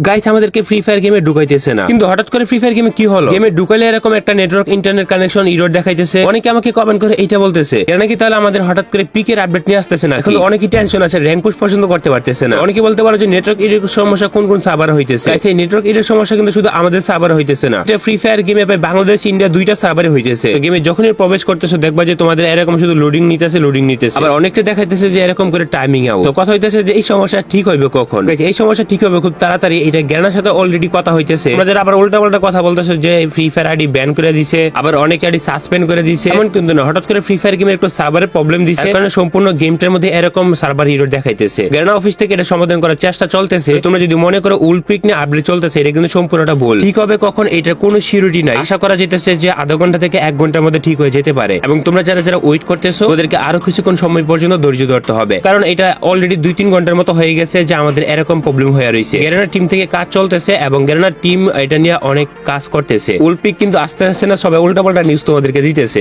Guys আমাদেরকে free fire গেমে ঢুকাইতেছে না, কিন্তু হঠাৎ করে ফ্রি ফায়ার গেমে কি হলো? গেমে ঢুকাইলে এরকম একটা নেটওয়ার্ক ইন্টারনেট কানেকশন এরর দেখাইতেছে। অনেকে আমাকে কমেন্ট করে এটা বলতেছে এটা নাকি তাহলে আমাদের হঠাৎ করে পিকের আপডেট নিয়ে আসতেছে না। এখন অনেকই টেনশন আছে, র‍্যাঙ্ক পুশ পছন্দ করতে পারতেছে না। অনেকে বলতে পারো যে নেটওয়ার্ক এরর সমস্যা কোন কোন সার্ভার হইতেছে। গাইস এই নেটওয়ার্ক এরর সমস্যা কিন্তু শুধু আমাদের সার্ভার হইতেছে না, এটা ফ্রি ফায়ার গেমে ভাই বাংলাদেশ ইন্ডিয়া দুইটা সার্ভারে হইতেছে। গেমে যখনই প্রবেশ করতেছো দেখবা যে তোমাদের এরকম শুধু লোডিং নিতেছে। আবার অনেকটা দেখাইতেছে যে এরকম করে টাইমিং আউট। তো কথা হইতেছে যে এই সমস্যা ঠিক হইবে কখন? গাইস এই সমস্যা ঠিক হবে খুব তাড়াতাড়ি। এটা জ্ঞানের সাথে অলরেডি কথা হইতেছে। আমাদের আবার উল্টা পাল্টা কথা বলতেছে যে ফ্রি ফায়ার আইডি ব্যান করে দিছে, আবার অনেক আইডি সাসপেন্ড করে দিছে। এমন কিন্তু না, হঠাৎ করে ফ্রি ফায়ার গেমের একটু সার্ভারের প্রবলেম দিছে, কারণে সম্পূর্ণ গেমটার মধ্যে এরকম সার্ভার এরর দেখাইতেছে। জ্ঞানা অফিস থেকে এটা সমাধান করার চেষ্টা চলতেছে। তোমরা যদি মনে করো উলপিক নিয়ে আপডেট চলতেছে, এটা কিন্তু সম্পূর্ণটা ভুল। ঠিক হবে কখন এটার কোনো সিউরিটি নাই। আশা করা যেতেছে যে আধা ঘন্টা থেকে 1 ঘন্টার মধ্যে ঠিক হয়ে যেতে পারে। এবং তোমরা যারা যারা ওয়েট করতেছো ওদেরকে আরো কিছুক্ষণ সময় পর্যন্ত ধৈর্য ধরতে হবে, কারণ এটা অলরেডি 2-3 ঘন্টার মতো হয়ে গেছে যে আমাদের এরকম প্রবলেম হয়ে রয়েছে। গেরানার টিম থেকে কাজ চলতেছে এবং গেরানার টিম এটা নিয়ে অনেক কাজ করতেছে। উলপিক কিন্তু আস্তে আস্তে না সবাই উল্টাপাল্টা নিউজ তোমাদেরকে দিতেছে।